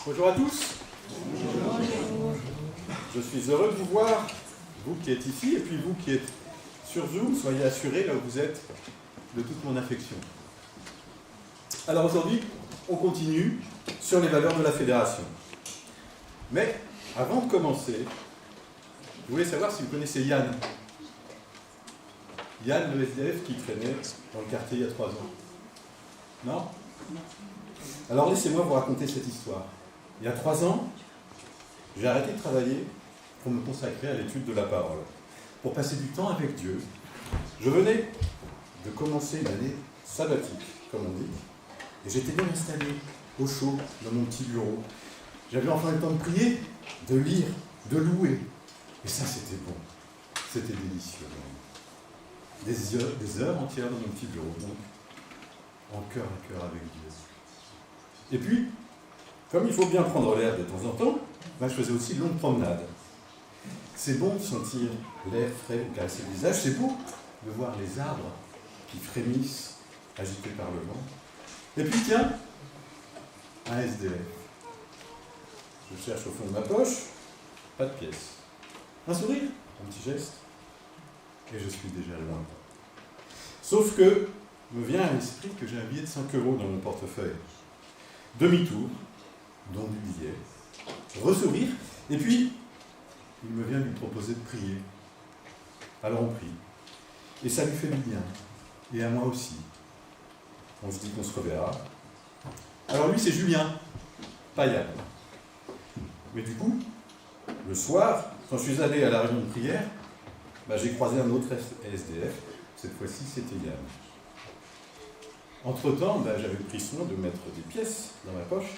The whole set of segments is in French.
Bonjour à tous. Bonjour. Je suis heureux de vous voir, vous qui êtes ici, et puis vous qui êtes sur Zoom, soyez assurés, là où vous êtes, de toute mon affection. Alors aujourd'hui, on continue sur les valeurs de la fédération. Mais, avant de commencer, je voulais savoir si vous connaissez Yann. Yann, le SDF qui traînait dans le quartier il y a 3 ans. Non ? Alors laissez-moi vous raconter cette histoire. Il y a 3 ans, j'ai arrêté de travailler pour me consacrer à l'étude de la parole, pour passer du temps avec Dieu. Je venais de commencer une année sabbatique, comme on dit, et j'étais bien installé, au chaud, dans mon petit bureau. J'avais enfin le temps de prier, de lire, de louer. Et ça, c'était bon. C'était délicieux. Des heures entières dans mon petit bureau, donc, en cœur à cœur avec Dieu. Et puis, comme il faut bien prendre l'air de temps en temps, je faisais aussi de longues promenades. C'est bon de sentir l'air frais ou caresser le visage, c'est beau de voir les arbres qui frémissent, agités par le vent. Et puis tiens, un SDF. Je cherche au fond de ma poche, pas de pièce. Un sourire, un petit geste, et je suis déjà loin. Sauf que me vient à l'esprit que j'ai un billet de 5 € dans mon portefeuille. Demi-tour, don du billet, ressourire, et puis il me vient de lui proposer de prier. Alors on prie. Et ça lui fait du bien. Et à moi aussi. On se dit qu'on se reverra. Alors lui, c'est Julien, pas Yann. Mais du coup, le soir, quand je suis allé à la réunion de prière, j'ai croisé un autre SDF. Cette fois-ci, c'était Yann. Entre-temps, j'avais pris soin de mettre des pièces dans ma poche.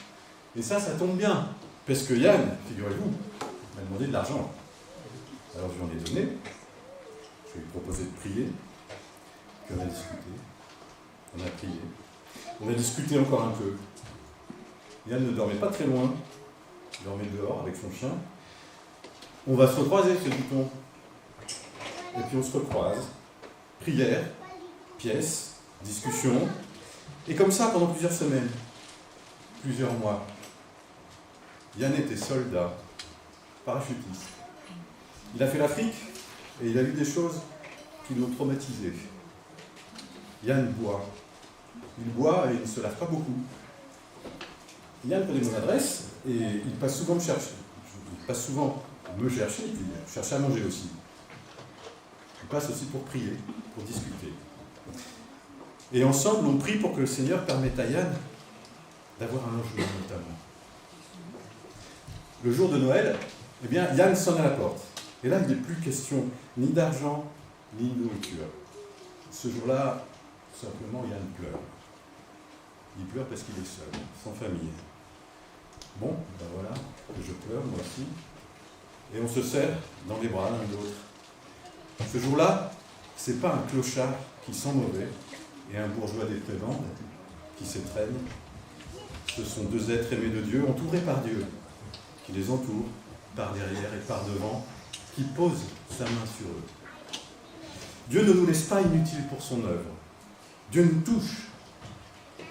Et ça tombe bien. Parce que Yann, figurez-vous, m'a demandé de l'argent. Alors je lui en ai donné. Je lui ai proposé de prier. Puis on a discuté. On a prié. On a discuté encore un peu. Yann ne dormait pas très loin. Il dormait dehors avec son chien. On va se recroiser, se dit-on. Et puis on se recroise. Prière, pièce, discussion. Et comme ça pendant plusieurs semaines. Plusieurs mois. Yann était soldat, parachutiste. Il a fait l'Afrique et il a vu des choses qui l'ont traumatisé. Yann boit. Il boit et il ne se lave pas beaucoup. Yann connaît mon adresse et il passe souvent me chercher. Il passe souvent me chercher et puis chercher à manger aussi. Il passe aussi pour prier, pour discuter. Et ensemble, on prie pour que le Seigneur permette à Yann d'avoir un logement notamment. Le jour de Noël, Yann sonne à la porte. Et là, il n'est plus question ni d'argent, ni de nourriture. Ce jour-là, simplement, Yann pleure. Il pleure parce qu'il est seul, sans famille. Bon, voilà, je pleure, moi aussi. Et on se serre dans les bras l'un de l'autre. Ce jour-là, c'est pas un clochard qui sent mauvais et un bourgeois des prébendes qui s'étreignent. Ce sont 2 êtres aimés de Dieu, entourés par Dieu, qui les entoure par derrière et par devant, qui pose sa main sur eux. Dieu ne nous laisse pas inutiles pour son œuvre. Dieu nous touche.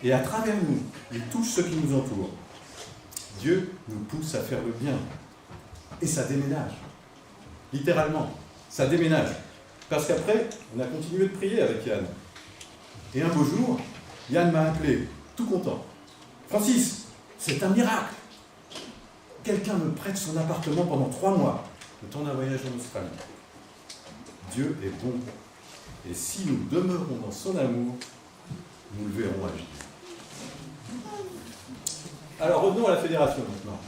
Et à travers nous, il touche ceux qui nous entourent. Dieu nous pousse à faire le bien. Et ça déménage. Littéralement, ça déménage. Parce qu'après, on a continué de prier avec Yann. Et un beau jour, Yann m'a appelé, tout content. « Francis, c'est un miracle. Quelqu'un me prête son appartement pendant 3 mois, le temps d'un voyage en Australie. Dieu est bon. Et si nous demeurons dans son amour, nous le verrons agir. » Alors revenons à la fédération maintenant.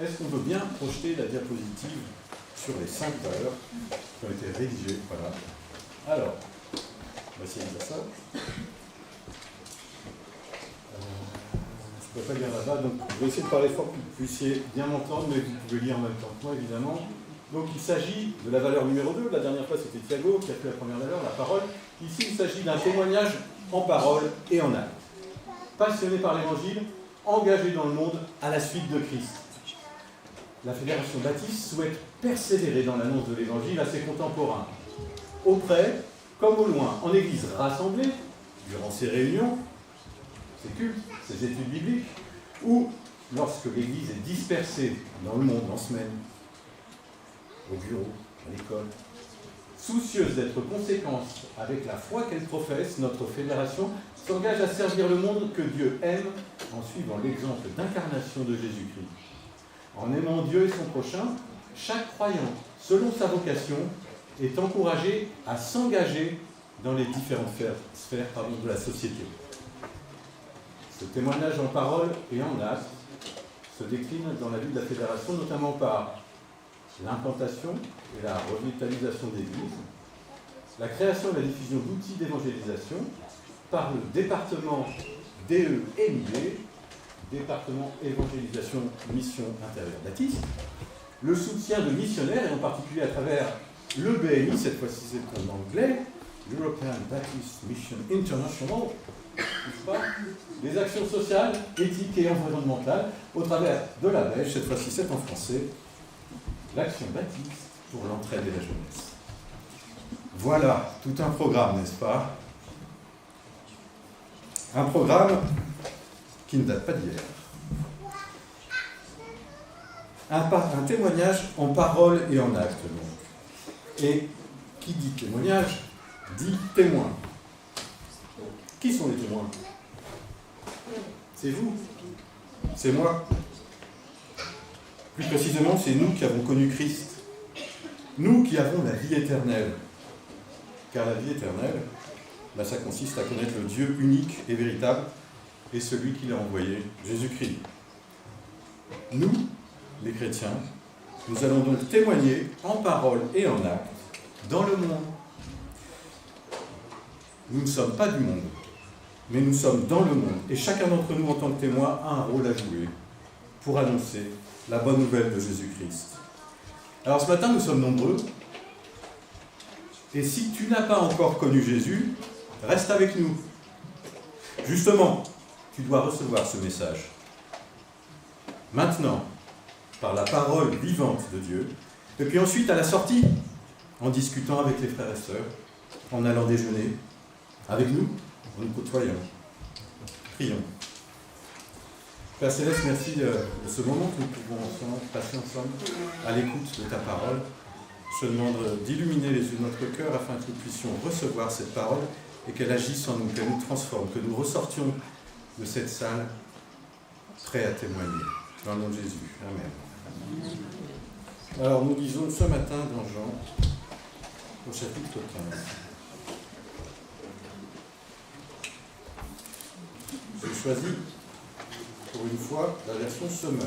Est-ce qu'on veut bien projeter la diapositive sur les 5 valeurs qui ont été rédigées? Voilà. Alors, on va essayer de faire ça. Je ne peux pas lire là-bas, donc je vais essayer de parler fort pour que vous puissiez bien m'entendre, mais vous pouvez lire en même temps que moi, évidemment. Donc il s'agit de la valeur numéro 2, la dernière fois c'était Thiago qui a fait la première valeur, la parole. Ici il s'agit d'un témoignage en parole et en acte. Passionné par l'Évangile, engagé dans le monde à la suite de Christ. La Fédération Baptiste souhaite persévérer dans l'annonce de l'Évangile à ses contemporains, auprès comme au loin, en église rassemblée, durant ses réunions, ses cultes, ses études bibliques, ou lorsque l'Église est dispersée dans le monde en semaine, au bureau, à l'école, soucieuse d'être conséquente avec la foi qu'elle professe, notre fédération s'engage à servir le monde que Dieu aime en suivant l'exemple d'incarnation de Jésus-Christ. En aimant Dieu et son prochain, chaque croyant, selon sa vocation, est encouragé à s'engager dans les différentes sphères de la société. Ce témoignage en parole et en acte se décline dans la vie de la Fédération, notamment par l'implantation et la revitalisation d'églises, la création et la diffusion d'outils d'évangélisation par le département DEMIB, département évangélisation mission intérieure d'Atis, le soutien de missionnaires, et en particulier à travers le BMI, cette fois-ci c'est en anglais, European Baptist Mission International, n'est-ce pas, des actions sociales, éthiques et environnementales au travers de la Belge, cette fois-ci c'est en français, l'Action Baptiste pour l'entraide et la jeunesse. Voilà, tout un programme, n'est-ce pas? Un programme qui ne date pas d'hier. Un témoignage en parole et en acte, donc. Et qui dit témoignage, dit témoin. Qui sont les témoins? C'est vous? C'est moi? Plus précisément, c'est nous qui avons connu Christ. Nous qui avons la vie éternelle. Car la vie éternelle, ça consiste à connaître le Dieu unique et véritable et celui qui l'a envoyé, Jésus-Christ. Nous, les chrétiens, nous allons donc témoigner en parole et en acte dans le monde. Nous ne sommes pas du monde, mais nous sommes dans le monde. Et chacun d'entre nous, en tant que témoin, a un rôle à jouer pour annoncer la bonne nouvelle de Jésus-Christ. Alors ce matin, nous sommes nombreux. Et si tu n'as pas encore connu Jésus, reste avec nous. Justement, tu dois recevoir ce message. Maintenant, par la parole vivante de Dieu, et puis ensuite à la sortie, en discutant avec les frères et sœurs, en allant déjeuner, avec nous, en nous côtoyant. Prions. Père Céleste, merci de ce moment que nous pouvons passer ensemble à l'écoute de ta parole. Je te demande d'illuminer les yeux de notre cœur afin que nous puissions recevoir cette parole et qu'elle agisse en nous, qu'elle nous transforme, que nous ressortions de cette salle prêts à témoigner. Dans le nom de Jésus. Amen. Alors nous lisons ce matin dans Jean, au chapitre 15. J'ai choisi, pour une fois, la version Summer.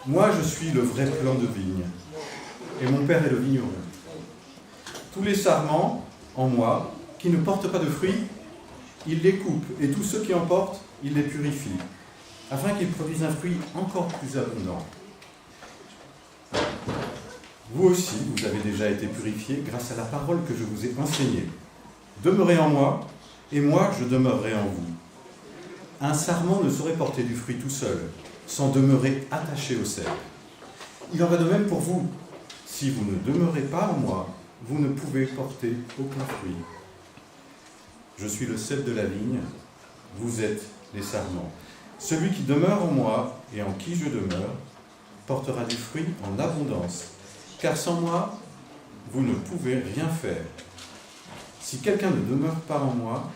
Moi, je suis le vrai plant de vigne, et mon Père est le vigneron. Tous les sarments en moi qui ne portent pas de fruits, il les coupe, et tous ceux qui en portent, il les purifie, afin qu'ils produisent un fruit encore plus abondant. Vous aussi, vous avez déjà été purifiés grâce à la parole que je vous ai enseignée. Demeurez en moi, et moi je demeurerai en vous. Un sarment ne saurait porter du fruit tout seul, sans demeurer attaché au cep. Il en va de même pour vous. Si vous ne demeurez pas en moi, vous ne pouvez porter aucun fruit. Je suis le cep de la vigne, vous êtes les sarments. Celui qui demeure en moi et en qui je demeure portera du fruit en abondance, car sans moi, vous ne pouvez rien faire. Si quelqu'un ne demeure pas en moi,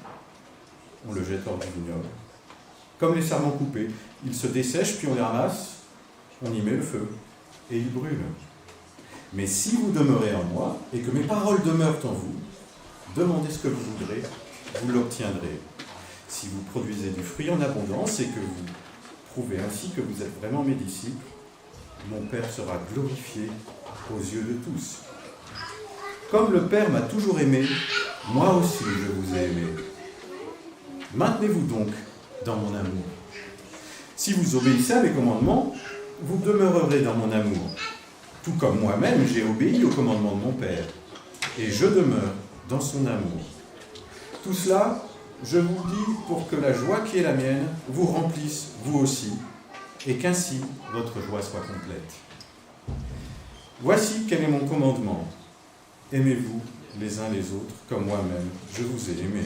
on le jette hors du vignoble. Comme les sarments coupés, ils se dessèchent, puis on les ramasse, on y met le feu, et ils brûlent. Mais si vous demeurez en moi, et que mes paroles demeurent en vous, demandez ce que vous voudrez, vous l'obtiendrez. Si vous produisez du fruit en abondance, et que vous prouvez ainsi que vous êtes vraiment mes disciples, mon Père sera glorifié aux yeux de tous. Comme le Père m'a toujours aimé, moi aussi je vous ai aimé. Maintenez-vous donc dans mon amour. Si vous obéissez à mes commandements, vous demeurerez dans mon amour. Tout comme moi-même, j'ai obéi au commandement de mon Père, et je demeure dans son amour. Tout cela, je vous le dis pour que la joie qui est la mienne vous remplisse, vous aussi, et qu'ainsi votre joie soit complète. Voici quel est mon commandement. aimez-vous les uns les autres comme moi-même, je vous ai aimé.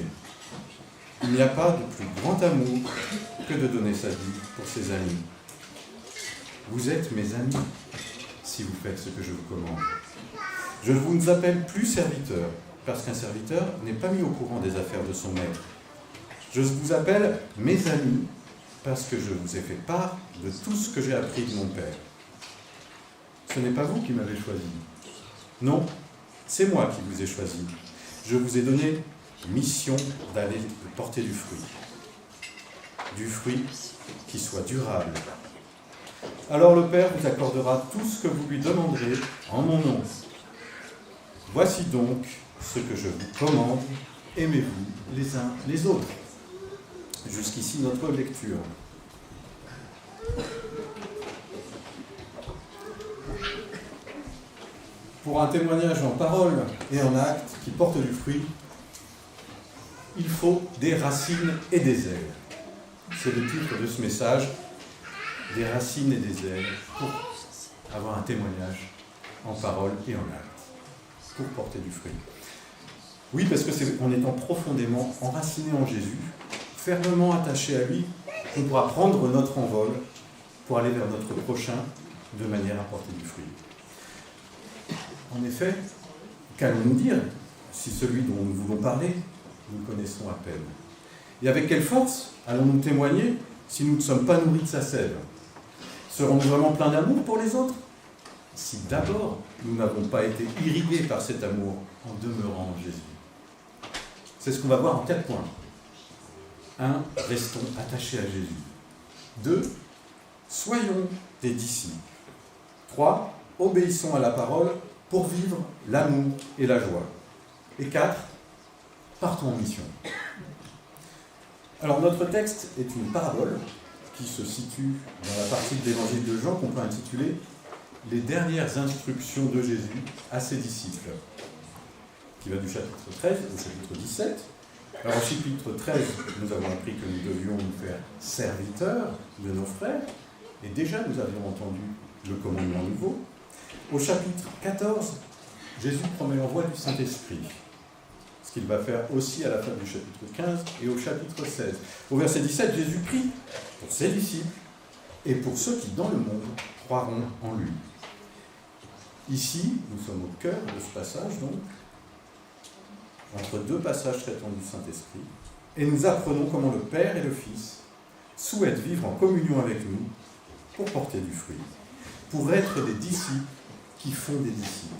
Il n'y a pas de plus grand amour que de donner sa vie pour ses amis. Vous êtes mes amis si vous faites ce que je vous commande. Je ne vous appelle plus serviteur, parce qu'un serviteur n'est pas mis au courant des affaires de son maître. Je vous appelle mes amis, parce que je vous ai fait part de tout ce que j'ai appris de mon Père. Ce n'est pas vous qui m'avez choisi. Non, c'est moi qui vous ai choisi. Je vous ai donné mission d'aller porter du fruit. Du fruit qui soit durable. Alors le Père vous accordera tout ce que vous lui demanderez en mon nom. Voici donc ce que je vous commande, aimez-vous les uns les autres. Jusqu'ici notre lecture. Pour un témoignage en parole et en acte qui porte du fruit, il faut des racines et des ailes. C'est le titre de ce message, des racines et des ailes, pour avoir un témoignage en parole et en acte, pour porter du fruit. Oui, parce que c'est en étant profondément enraciné en Jésus, fermement attaché à lui, qu'on pourra prendre notre envol pour aller vers notre prochain de manière à porter du fruit. En effet, qu'allons-nous dire si celui dont nous voulons parler, nous le connaissons à peine? Et avec quelle force allons-nous témoigner si nous ne sommes pas nourris de sa sève? Serons-nous vraiment pleins d'amour pour les autres si d'abord nous n'avons pas été irrigués par cet amour en demeurant en Jésus? C'est ce qu'on va voir en 4 points. 1. Restons attachés à Jésus. 2. Soyons des disciples. 3. Obéissons à la parole pour vivre l'amour et la joie. Et 4. Partons en mission. Alors notre texte est une parabole qui se situe dans la partie de l'évangile de Jean qu'on peut intituler « Les dernières instructions de Jésus à ses disciples », qui va du chapitre 13 au chapitre 17. Alors au chapitre 13, nous avons appris que nous devions nous faire serviteurs de nos frères, et déjà nous avions entendu le commandement nouveau. Au chapitre 14, Jésus promet l'envoi du Saint-Esprit, ce qu'il va faire aussi à la fin du chapitre 15 et au chapitre 16. Au verset 17, Jésus prie pour ses disciples et pour ceux qui, dans le monde, croiront en lui. Ici, nous sommes au cœur de ce passage, donc, entre 2 passages traitant du Saint-Esprit, et nous apprenons comment le Père et le Fils souhaitent vivre en communion avec nous pour porter du fruit, pour être des disciples qui font des disciples.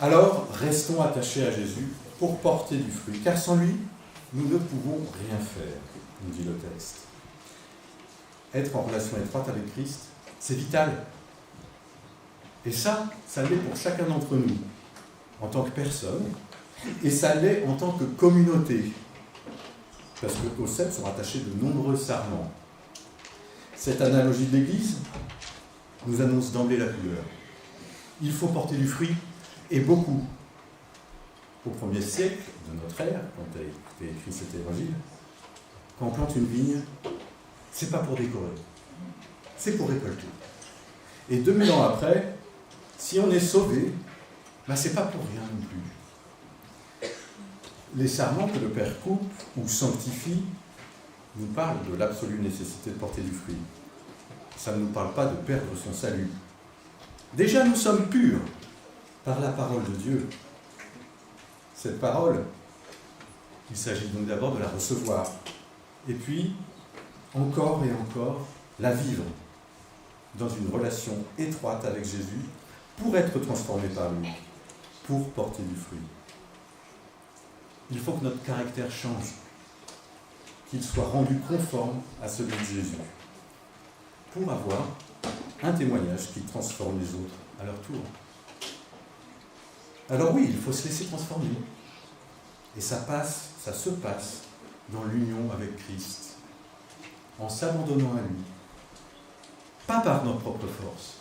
Alors, restons attachés à Jésus pour porter du fruit, car sans lui, nous ne pouvons rien faire, nous dit le texte. Être en relation étroite avec Christ, c'est vital. Et ça l'est pour chacun d'entre nous, en tant que personne, et ça l'est en tant que communauté, parce qu'aux cèpes sont attachés de nombreux sarments. Cette analogie de l'Église nous annonce d'emblée la couleur. Il faut porter du fruit, et beaucoup. Au 1er siècle de notre ère, quand a été écrit cet évangile, quand on plante une vigne, c'est pas pour décorer, c'est pour récolter. Et 2000 ans après, si on est sauvé, c'est pas pour rien non plus. Les sarments que le Père coupe ou sanctifie nous parlent de l'absolue nécessité de porter du fruit. Ça ne nous parle pas de perdre son salut. Déjà, nous sommes purs par la parole de Dieu. Cette parole, il s'agit donc d'abord de la recevoir, et puis, encore et encore, la vivre dans une relation étroite avec Jésus pour être transformé par lui, pour porter du fruit. Il faut que notre caractère change, qu'il soit rendu conforme à celui de Jésus, pour avoir un témoignage qui transforme les autres à leur tour. Alors oui, il faut se laisser transformer. Et ça se passe dans l'union avec Christ, en s'abandonnant à lui. Pas par notre propre force.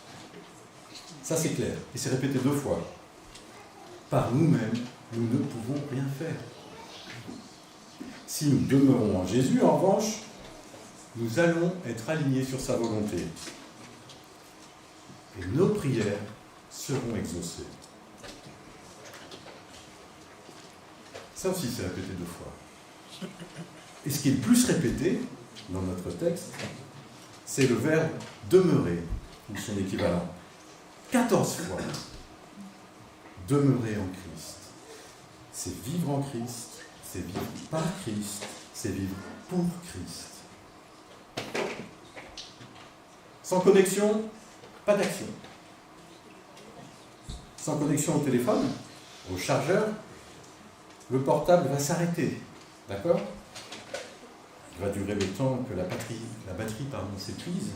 Ça c'est clair, et c'est répété 2 fois. Par nous-mêmes, nous ne pouvons rien faire. Si nous demeurons en Jésus, en revanche, nous allons être alignés sur sa volonté. Et nos prières seront exaucés. Ça aussi, c'est répété 2 fois. Et ce qui est le plus répété dans notre texte, c'est le verbe demeurer, ou son équivalent. 14 fois. Demeurer en Christ. C'est vivre en Christ, c'est vivre par Christ, c'est vivre pour Christ. Sans connexion, pas d'action. Sans connexion au téléphone, au chargeur, le portable va s'arrêter. D'accord ? Il va durer le temps que la batterie s'épuise.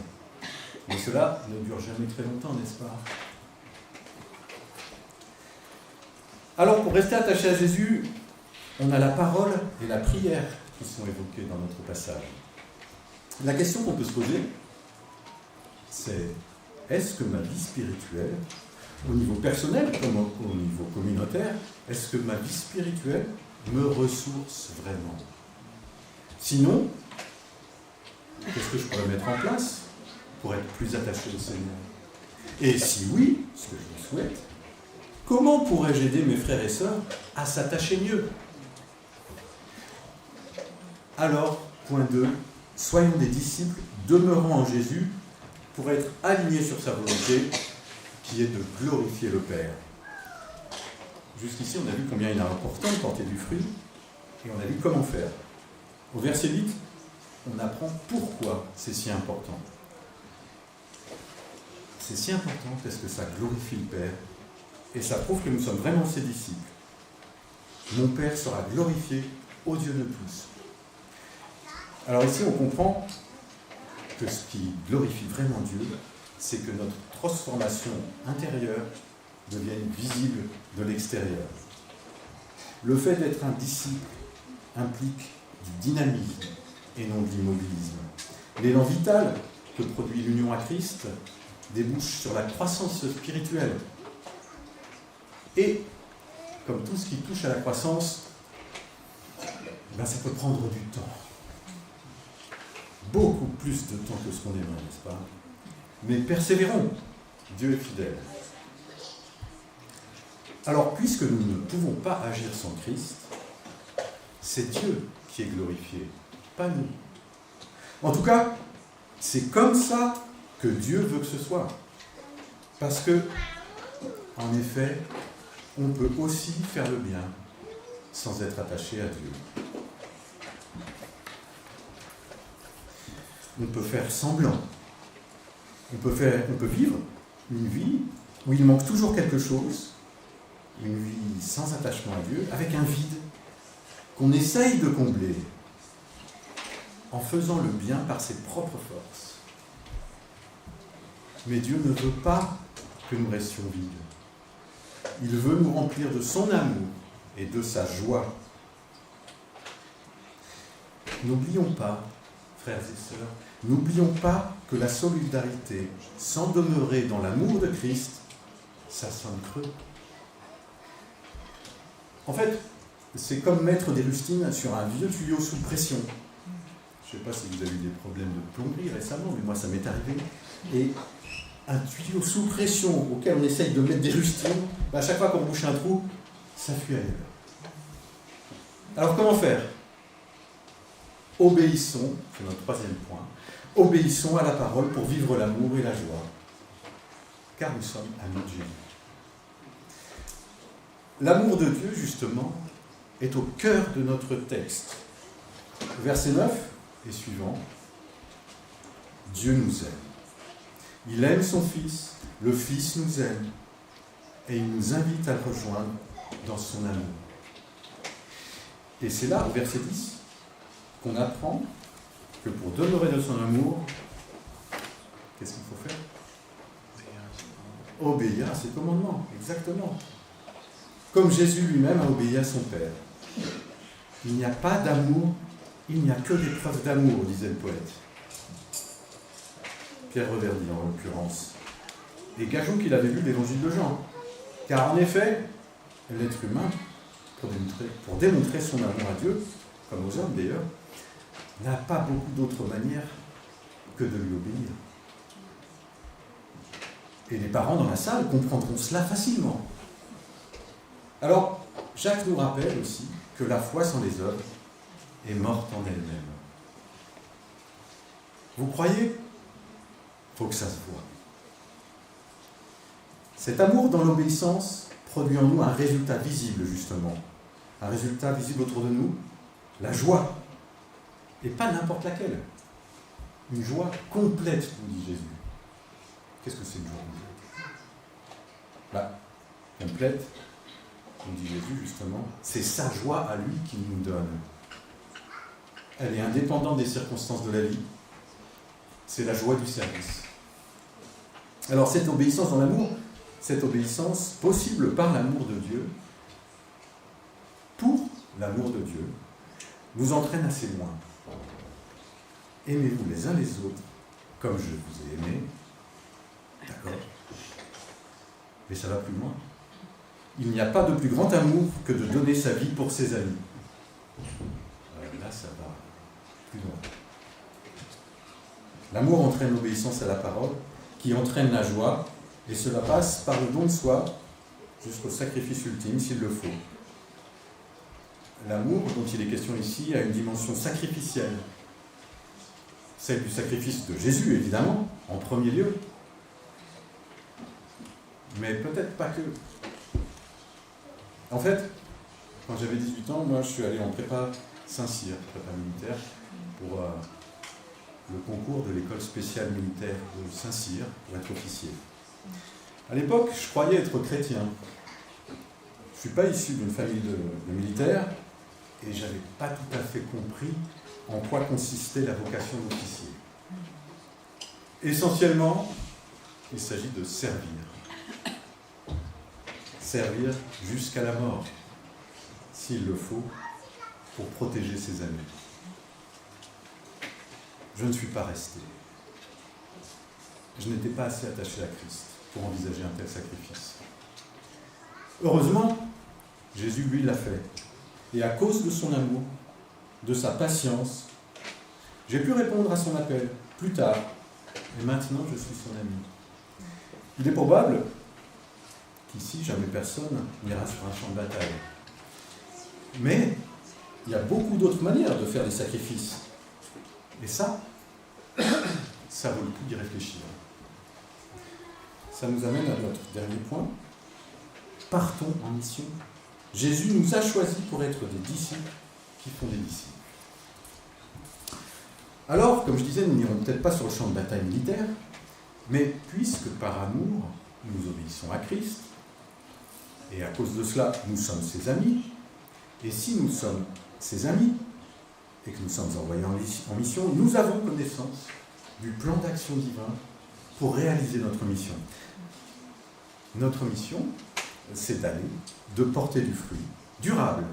Mais cela ne dure jamais très longtemps, n'est-ce pas ? Alors, pour rester attaché à Jésus, on a la parole et la prière qui sont évoquées dans notre passage. La question qu'on peut se poser, c'est est-ce que ma vie spirituelle, au niveau personnel comme au niveau communautaire, est-ce que ma vie spirituelle me ressource vraiment ? Sinon, qu'est-ce que je pourrais mettre en place pour être plus attaché au Seigneur ? Et si oui, ce que je le souhaite, comment pourrais-je aider mes frères et sœurs à s'attacher mieux ? Alors, point 2, soyons des disciples demeurant en Jésus pour être alignés sur sa volonté, qui est de glorifier le Père. Jusqu'ici, on a vu combien il est important de porter du fruit, et on a vu comment faire. Au verset 8, on apprend pourquoi c'est si important. C'est si important parce que ça glorifie le Père, et ça prouve que nous sommes vraiment ses disciples. Mon Père sera glorifié aux yeux de tous. Alors ici, on comprend que ce qui glorifie vraiment Dieu, c'est que notre transformation intérieure devienne visible de l'extérieur. Le fait d'être un disciple implique du dynamisme et non de l'immobilisme. L'élan vital que produit l'union à Christ débouche sur la croissance spirituelle. Et, comme tout ce qui touche à la croissance, ça peut prendre du temps. Beaucoup plus de temps que ce qu'on aimerait, n'est-ce pas ? Mais persévérons, Dieu est fidèle. Alors, puisque nous ne pouvons pas agir sans Christ, c'est Dieu qui est glorifié, pas nous. En tout cas, c'est comme ça que Dieu veut que ce soit. Parce que, en effet, on peut aussi faire le bien sans être attaché à Dieu. On peut faire semblant. On peut vivre une vie où il manque toujours quelque chose, une vie sans attachement à Dieu, avec un vide qu'on essaye de combler en faisant le bien par ses propres forces. Mais Dieu ne veut pas que nous restions vides. Il veut nous remplir de son amour et de sa joie. N'oublions pas, frères et sœurs, n'oublions pas que la solidarité, sans demeurer dans l'amour de Christ, ça sonne creux. En fait, c'est comme mettre des rustines sur un vieux tuyau sous pression. Je ne sais pas si vous avez eu des problèmes de plomberie récemment, mais moi ça m'est arrivé. Et un tuyau sous pression auquel on essaye de mettre des rustines, à chaque fois qu'on bouche un trou, ça fuit ailleurs. Alors comment faire ? Obéissons, c'est notre 3e point, obéissons à la parole pour vivre l'amour et la joie, car nous sommes amis de Jésus. L'amour de Dieu, justement, est au cœur de notre texte. Verset 9 et suivant, Dieu nous aime. Il aime son Fils, le Fils nous aime, et il nous invite à le rejoindre dans son amour. Et c'est là, au verset 10, qu'on apprend que pour demeurer de son amour, qu'est-ce qu'il faut faire ? Obéir à ses commandements, exactement. Comme Jésus lui-même a obéi à son Père. Il n'y a pas d'amour, il n'y a que des preuves d'amour, disait le poète. Pierre Reverdy, en l'occurrence. Et gageons qu'il avait lu l'évangile de Jean. Car en effet, l'être humain, pour démontrer son amour à Dieu, comme aux hommes d'ailleurs, n'a pas beaucoup d'autres manières que de lui obéir. Et les parents dans la salle comprendront cela facilement. Alors, Jacques nous rappelle aussi que la foi sans les œuvres est morte en elle-même. Vous croyez ? Il faut que ça se voie. Cet amour dans l'obéissance produit en nous un résultat visible, justement. Un résultat visible autour de nous, la joie. Et pas n'importe laquelle. Une joie complète, nous dit Jésus. Qu'est-ce que c'est une joie complète ? Complète, nous dit Jésus, justement, c'est sa joie à lui qu'il nous donne. Elle est indépendante des circonstances de la vie. C'est la joie du service. Alors cette obéissance dans l'amour, cette obéissance possible par l'amour de Dieu, pour l'amour de Dieu, nous entraîne assez loin. Aimez-vous les uns les autres comme je vous ai aimé. D'accord ? Mais ça va plus loin. Il n'y a pas de plus grand amour que de donner sa vie pour ses amis. Là, ça va plus loin. L'amour entraîne l'obéissance à la parole, qui entraîne la joie, et cela passe par le don de soi jusqu'au sacrifice ultime, s'il le faut. L'amour dont il est question ici a une dimension sacrificielle. Celle du sacrifice de Jésus, évidemment, en premier lieu. Mais peut-être pas que. En fait, quand j'avais 18 ans, moi je suis allé en prépa Saint-Cyr, prépa militaire, pour le concours de l'école spéciale militaire de Saint-Cyr, pour être officier. À l'époque, je croyais être chrétien. Je ne suis pas issu d'une famille de militaires, et je n'avais pas tout à fait compris en quoi consistait la vocation d'officier. Essentiellement, il s'agit de servir. Servir jusqu'à la mort, s'il le faut, pour protéger ses amis. Je ne suis pas resté. Je n'étais pas assez attaché à Christ pour envisager un tel sacrifice. Heureusement, Jésus, lui, l'a fait. Et à cause de son amour, de sa patience, j'ai pu répondre à son appel plus tard. Et maintenant, je suis son ami. Il est probable qu'ici, jamais personne n'ira sur un champ de bataille. Mais il y a beaucoup d'autres manières de faire des sacrifices. Et ça vaut le coup d'y réfléchir. Ça nous amène à notre dernier point. Partons en mission. Jésus nous a choisis pour être des disciples qui font des disciples. Alors, comme je disais, nous n'irons peut-être pas sur le champ de bataille militaire, mais puisque par amour, nous obéissons à Christ, et à cause de cela, nous sommes ses amis, et si nous sommes ses amis, et que nous sommes envoyés en mission, nous avons connaissance du plan d'action divin pour réaliser notre mission. Notre mission, c'est d'aller, de porter du fruit durable,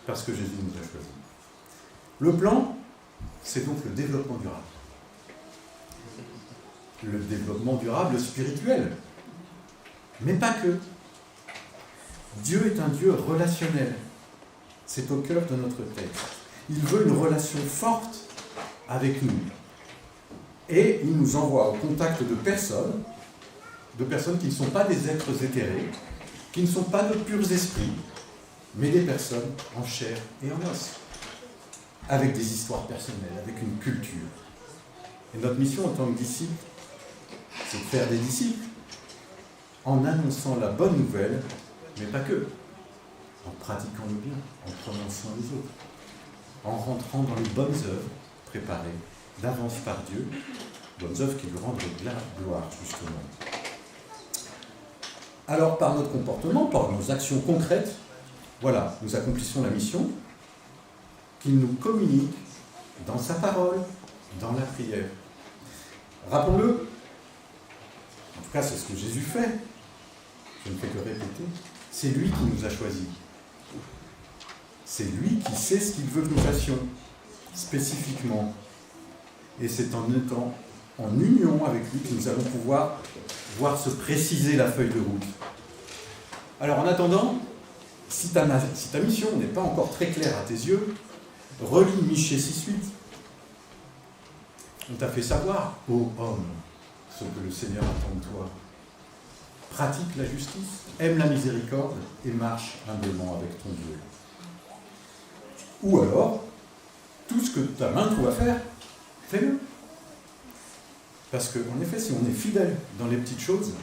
parce que Jésus nous a choisis. Le plan, c'est donc le développement durable. Le développement durable spirituel, mais pas que. Dieu est un Dieu relationnel. C'est au cœur de notre texte. Il veut une relation forte avec nous. Et il nous envoie au contact de personnes qui ne sont pas des êtres éthérés, qui ne sont pas de purs esprits, mais des personnes en chair et en os, avec des histoires personnelles, avec une culture. Et notre mission en tant que disciples, c'est de faire des disciples, en annonçant la bonne nouvelle, mais pas que, en pratiquant le bien, en prenant soin des autres, en rentrant dans les bonnes œuvres préparées d'avance par Dieu, bonnes œuvres qui lui rendent gloire, justement. Alors, par notre comportement, par nos actions concrètes, voilà, nous accomplissons la mission qu'il nous communique dans sa parole, dans la prière. Rappelons-le, en tout cas c'est ce que Jésus fait, je ne fais que répéter, c'est lui qui nous a choisis. C'est lui qui sait ce qu'il veut que nous fassions, spécifiquement. Et c'est en étant en union avec lui que nous allons pouvoir voir se préciser la feuille de route. Alors en attendant, si ta mission n'est pas encore très claire à tes yeux, relis Michée 6:8. On t'a fait savoir, ô homme, ce que le Seigneur attend de toi. pratique la justice, aime la miséricorde et marche humblement avec ton Dieu. Ou alors, tout ce que ta main trouve à faire, fais-le. Parce qu'en effet, si on est fidèle dans les petites choses,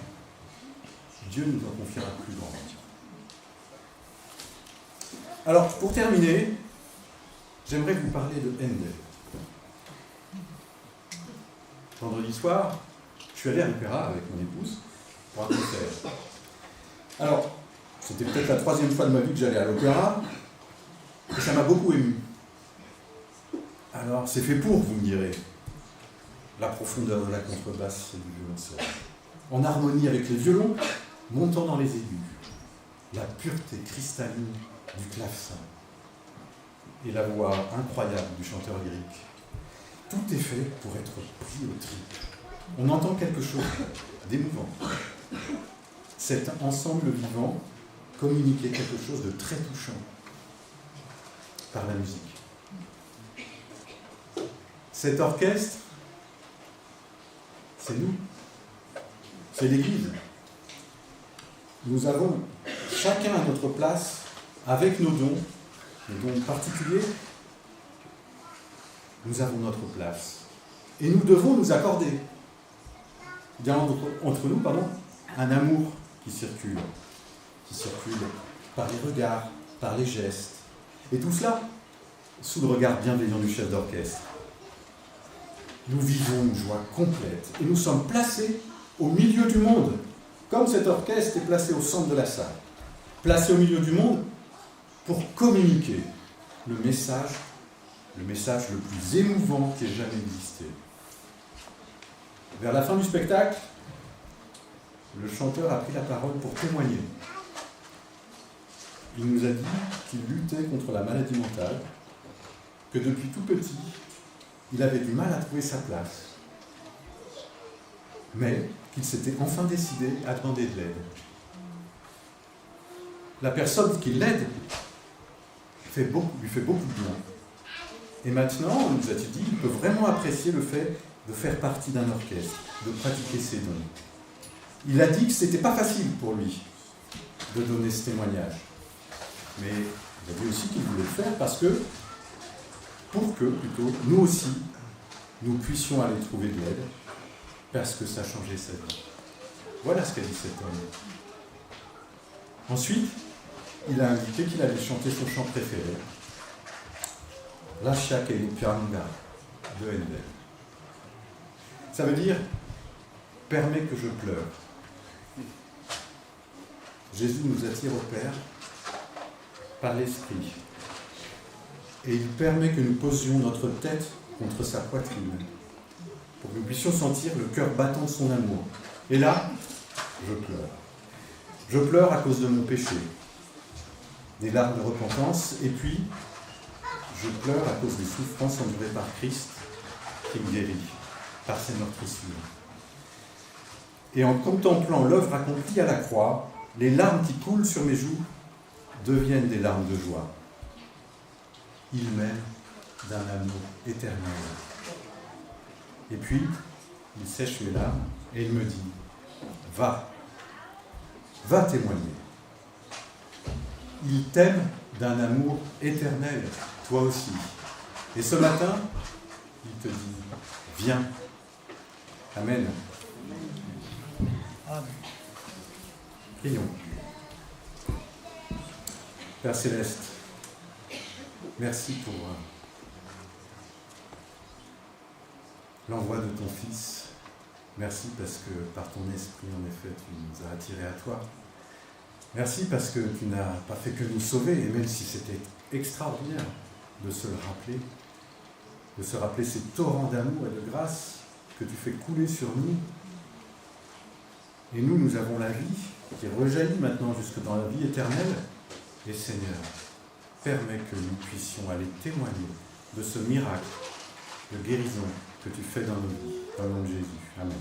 Dieu nous en confiera plus grand. Alors, pour terminer, j'aimerais vous parler de Handel. Vendredi soir, je suis allé à l'opéra avec mon épouse pour un concert. Alors, c'était peut-être la 3e fois de ma vie que j'allais à l'opéra, et ça m'a beaucoup ému. Alors, c'est fait pour, vous me direz, la profondeur de la contrebasse et du violoncelle, en harmonie avec les violons, montant dans les aigus, la pureté cristalline du clavecin et la voix incroyable du chanteur lyrique. Tout est fait pour être pris au tripes. On entend quelque chose d'émouvant. Cet ensemble vivant communiquait quelque chose de très touchant par la musique. Cet orchestre, c'est nous, c'est l'Église. Nous avons chacun à notre place, avec nos dons particuliers, nous avons notre place. Et nous devons nous accorder. Il y a entre nous, un amour qui circule par les regards, par les gestes. Et tout cela sous le regard bienveillant du chef d'orchestre. Nous vivons une joie complète et nous sommes placés au milieu du monde, comme cet orchestre est placé au centre de la salle. Placé au milieu du monde pour communiquer le message le plus émouvant qui ait jamais existé. Vers la fin du spectacle, le chanteur a pris la parole pour témoigner. Il nous a dit qu'il luttait contre la maladie mentale, que depuis tout petit, il avait du mal à trouver sa place, mais qu'il s'était enfin décidé à demander de l'aide. La personne qui l'aide lui fait beaucoup de bien. Et maintenant, nous a-t-il dit, il peut vraiment apprécier le fait de faire partie d'un orchestre, de pratiquer ses dons. Il a dit que ce n'était pas facile pour lui de donner ce témoignage. Mais il a dit aussi qu'il voulait le faire pour que, nous aussi, nous puissions aller trouver de l'aide, parce que ça changeait sa vie. Voilà ce qu'a dit cet homme. Ensuite, il a indiqué qu'il allait chanter son chant préféré, Lascia che pianga de Handel. Ça veut dire « permets que je pleure ». Jésus nous attire au Père par l'Esprit. Et il permet que nous posions notre tête contre sa poitrine pour que nous puissions sentir le cœur battant de son amour. Et là, je pleure. Je pleure à cause de mon péché, des larmes de repentance, et puis je pleure à cause des souffrances endurées par Christ qui me guérit par ses meurtrissures. Et en contemplant l'œuvre accomplie à la croix, les larmes qui coulent sur mes joues deviennent des larmes de joie. Il m'aime d'un amour éternel. Et puis, il sèche mes larmes et il me dit, va témoigner. Il t'aime d'un amour éternel, toi aussi. Et ce matin, il te dit, viens. Amen. Amen. Prions. Père Céleste, merci pour l'envoi de ton Fils. Merci parce que par ton esprit, en effet, tu nous as attirés à toi. Merci parce que tu n'as pas fait que nous sauver, et même si c'était extraordinaire de se le rappeler, de se rappeler ces torrents d'amour et de grâce que tu fais couler sur nous. Et nous avons la vie qui rejaillit maintenant jusque dans la vie éternelle. Et Seigneur, permets que nous puissions aller témoigner de ce miracle de guérison que tu fais dans nos vies. Au nom de Jésus. Amen.